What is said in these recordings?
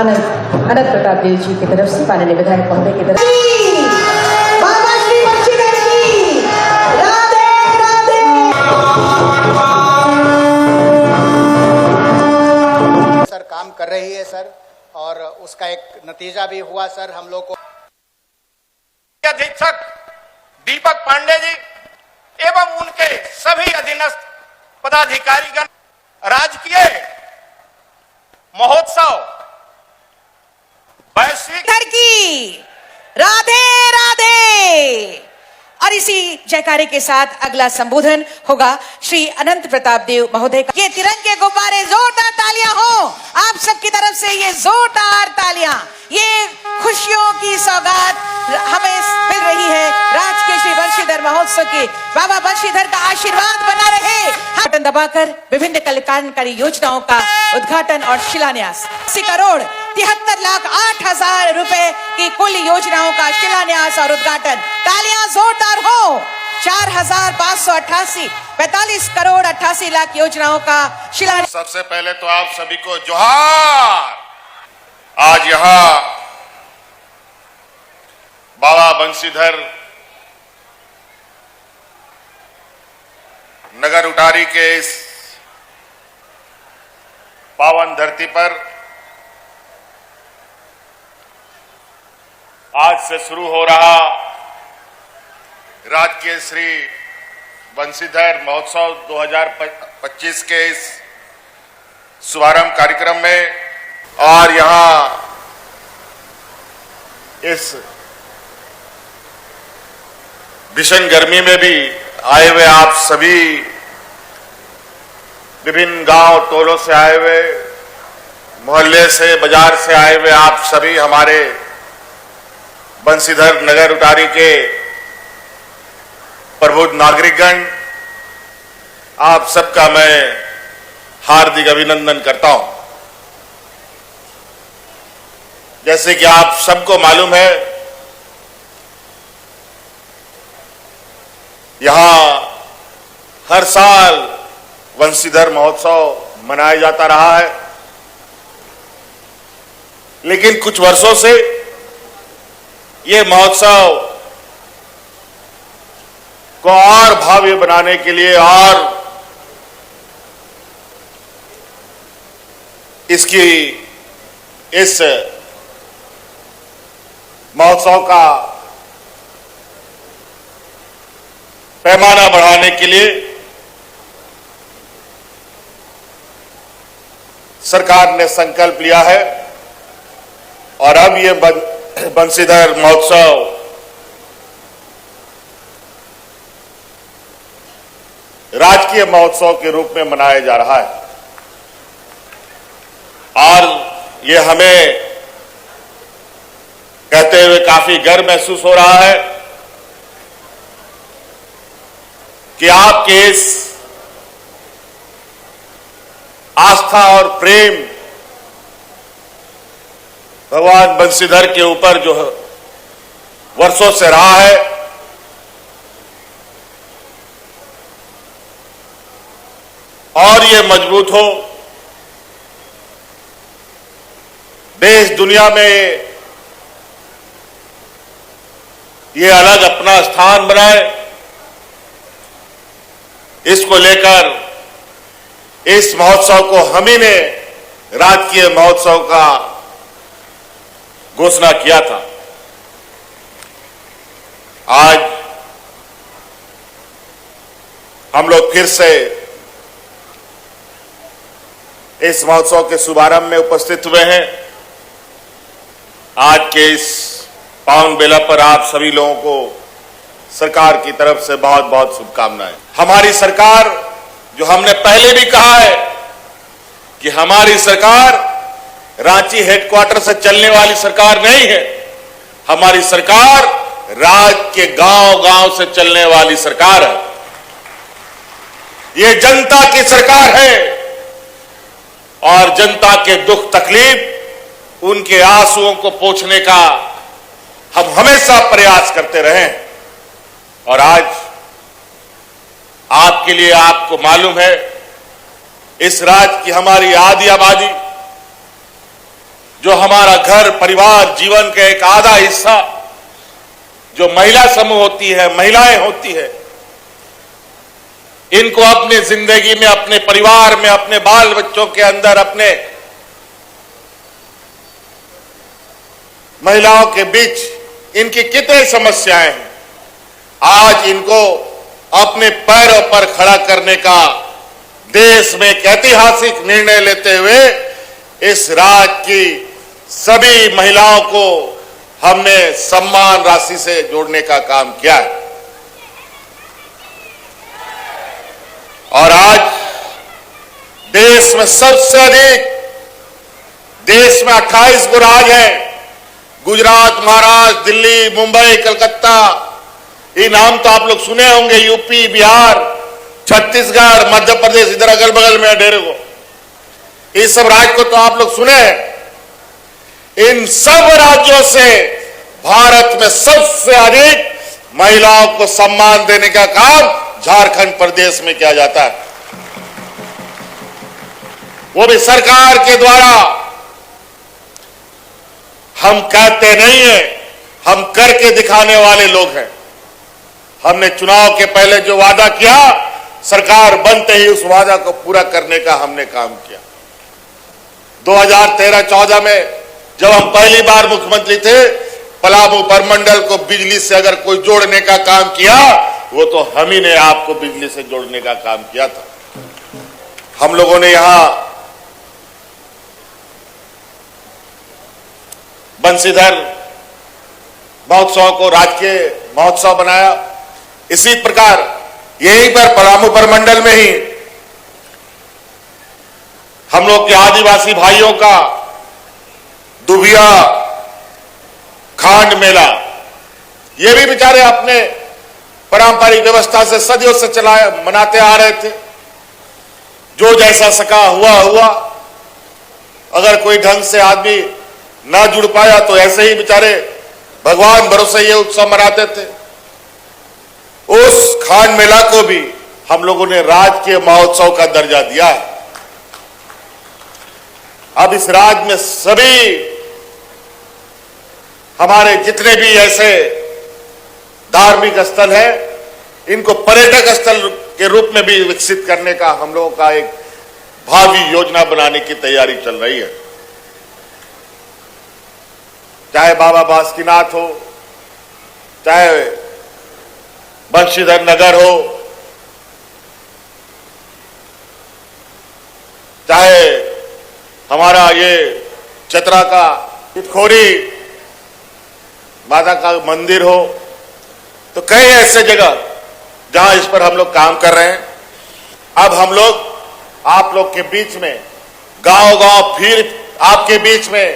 अनंत प्रताप देव जी की तरफ से माननीय विधायक महोदय की तरफ बाबा श्री बंशीधर की राधे राधे। सर काम कर रही है सर, और उसका एक नतीजा भी हुआ सर हम लोग को। अधीक्षक दीपक पांडे जी एवं उनके सभी अधीनस्थ पदाधिकारीगण राजकीय महोत्सव वैश्विक की राधे राधे। और इसी जयकारे के साथ अगला संबोधन होगा श्री अनंत प्रताप देव महोदय का। ये तिरंगे गुब्बारे, जोरदार तालियां हो आप सबकी तरफ से, ये जोरदार तालियां, ये खुशियों की सौगात हमें मिल रही है राजकीय श्री बंशीधर महोत्सव की। बाबा बंशीधर का आशीर्वाद बना रहे। बटन दबाकर विभिन्न कल्याणकारी योजनाओं का उद्घाटन और शिलान्यास। 80,73,08,000 रुपए की कुल योजनाओं का शिलान्यास और उद्घाटन। तालियां जोरदार हो। 4,588 45 करोड़ 88 लाख योजनाओं का शिलान्यास। सबसे पहले तो आप सभी को जोहार। आज यहाँ बाबा बंशीधर नगर उटारी के इस पावन धरती पर आज से शुरू हो रहा राजकीय श्री बंशीधर महोत्सव 2025 के इस शुभारंभ कार्यक्रम में, और यहां इस भीषण गर्मी में भी आए हुए आप सभी, विभिन्न गांव टोलों से आए हुए, मोहल्ले से, बाजार से आए हुए आप सभी हमारे बंशीधर नगर उटारी के प्रबुद्ध नागरिकगण, आप सबका मैं हार्दिक अभिनंदन करता हूं। जैसे कि आप सबको मालूम है, यहां हर साल बंशीधर महोत्सव मनाया जाता रहा है, लेकिन कुछ वर्षों से ये महोत्सव को और भव्य बनाने के लिए और इसकी इस महोत्सव का पैमाना बढ़ाने के लिए सरकार ने संकल्प लिया है, और अब ये बंशीधर महोत्सव राजकीय महोत्सव के रूप में मनाया जा रहा है। और ये हमें कहते हुए काफी गर्व महसूस हो रहा है कि आपके इस आस्था और प्रेम भगवान बंशीधर के ऊपर जो वर्षों से रहा है, और ये मजबूत हो, देश दुनिया में ये अलग अपना स्थान बनाए, इसको लेकर इस महोत्सव को हम ही ने राजकीय महोत्सव का घोषणा किया था। आज हम लोग फिर से इस महोत्सव के शुभारंभ में उपस्थित हुए हैं। आज के इस पावन बेला पर आप सभी लोगों को सरकार की तरफ से बहुत बहुत शुभकामनाएं। हमारी सरकार, जो हमने पहले भी कहा है कि हमारी सरकार रांची हेडक्वार्टर से चलने वाली सरकार नहीं है, हमारी सरकार राज्य के गांव-गांव से चलने वाली सरकार है। ये जनता की सरकार है, और जनता के दुख तकलीफ, उनके आंसुओं को पोंछने का हम हमेशा प्रयास करते रहे। और आज आपके लिए, आपको मालूम है, इस राज्य की हमारी आधी आबादी जो हमारा घर परिवार जीवन का एक आधा हिस्सा जो महिला समूह होती है, महिलाएं होती है, इनको अपने जिंदगी में, अपने परिवार में, अपने बाल बच्चों के अंदर, अपने महिलाओं के बीच इनकी कितनी समस्याएं हैं। आज इनको अपने पैरों पर खड़ा करने का देश में एक ऐतिहासिक निर्णय लेते हुए इस राज्य की सभी महिलाओं को हमने सम्मान राशि से जोड़ने का काम किया है। और आज देश में सबसे अधिक, देश में 28 गो राज्य हैं, गुजरात, महाराष्ट्र, दिल्ली, मुंबई, कलकत्ता, ये नाम तो आप लोग सुने होंगे, यूपी, बिहार, छत्तीसगढ़, मध्य प्रदेश, इधर अगल बगल में ढेरों को, इस सब राज्य को तो आप लोग सुने हैं। इन सब राज्यों से भारत में सबसे अधिक महिलाओं को सम्मान देने का काम झारखंड प्रदेश में किया जाता है, वो भी सरकार के द्वारा। हम कहते नहीं हैं, हम करके दिखाने वाले लोग हैं। हमने चुनाव के पहले जो वादा किया, सरकार बनते ही उस वादा को पूरा करने का हमने काम किया। 2013-14 में जब हम पहली बार मुख्यमंत्री थे, पलामू परमंडल को बिजली से अगर कोई जोड़ने का काम किया, वो तो हम ही ने आपको बिजली से जोड़ने का काम किया था। हम लोगों ने यहां बंशीधर महोत्सव को राजकीय महोत्सव बनाया। इसी प्रकार यहीं पर पलामू परमंडल में ही हम लोग के आदिवासी भाइयों का दुबिया खांड मेला, ये भी बेचारे अपने पारंपरिक व्यवस्था से सदियों से मनाते आ रहे थे। जो जैसा सका हुआ। अगर कोई ढंग से आदमी ना जुड़ पाया तो ऐसे ही बेचारे भगवान भरोसे ये उत्सव मनाते थे। उस खांड मेला को भी हम लोगों ने राजकीय महोत्सव का दर्जा दिया है। अब इस राज्य में सभी हमारे जितने भी ऐसे धार्मिक स्थल हैं, इनको पर्यटक स्थल के रूप में भी विकसित करने का हम लोगों का एक भावी योजना बनाने की तैयारी चल रही है। चाहे बाबा बासुकीनाथ हो, चाहे बंशीधर नगर हो, चाहे हमारा ये चतरा का इटखोरी माता का मंदिर हो, तो कई ऐसे जगह जहां इस पर हम लोग काम कर रहे हैं। अब हम लोग आप लोग के बीच में गांव-गांव फिर आपके बीच में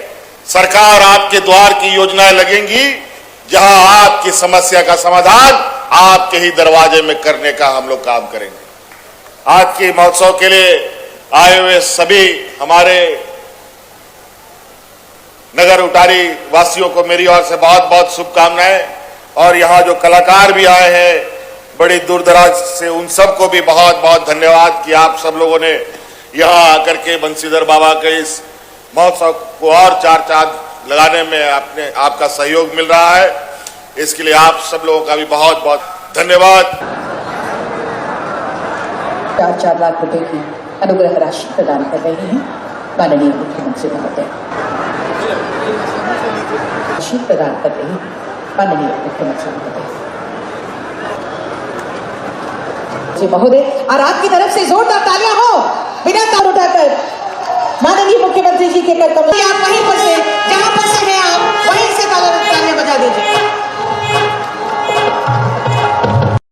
सरकार आपके द्वार की योजनाएं लगेंगी, जहां आपकी समस्या का समाधान आपके ही दरवाजे में करने का हम लोग काम करेंगे। आज के महोत्सव के लिए आए हुए सभी हमारे नगर उटारी वासियों को मेरी ओर से बहुत बहुत शुभकामनाएं। और यहाँ जो कलाकार भी आए हैं बड़ी दूर दराज से, उन सबको भी बहुत बहुत धन्यवाद कि आप सब लोगों ने यहाँ आकर के बंशीधर बाबा के इस महोत्सव को और चार चांद लगाने में आपका सहयोग मिल रहा है। इसके लिए आप सब लोगों का भी बहुत बहुत धन्यवाद। 4 लाख रुपए की अनुग्रह राशि प्रदान कर रहे हैं माननीय मुख्यमंत्री महोदय। राशि प्रदान कर रहे हैं माननीय मुख्यमंत्री महोदय। जी महोदय, और आपकी तरफ से जोरदार तालियां हो, बिना ताल उठाकर माननीय मुख्यमंत्री जी के कर्तव्य। आप वहीं पर से, जहां पर से हैं आप वहीं से तालियां बजा दीजिए।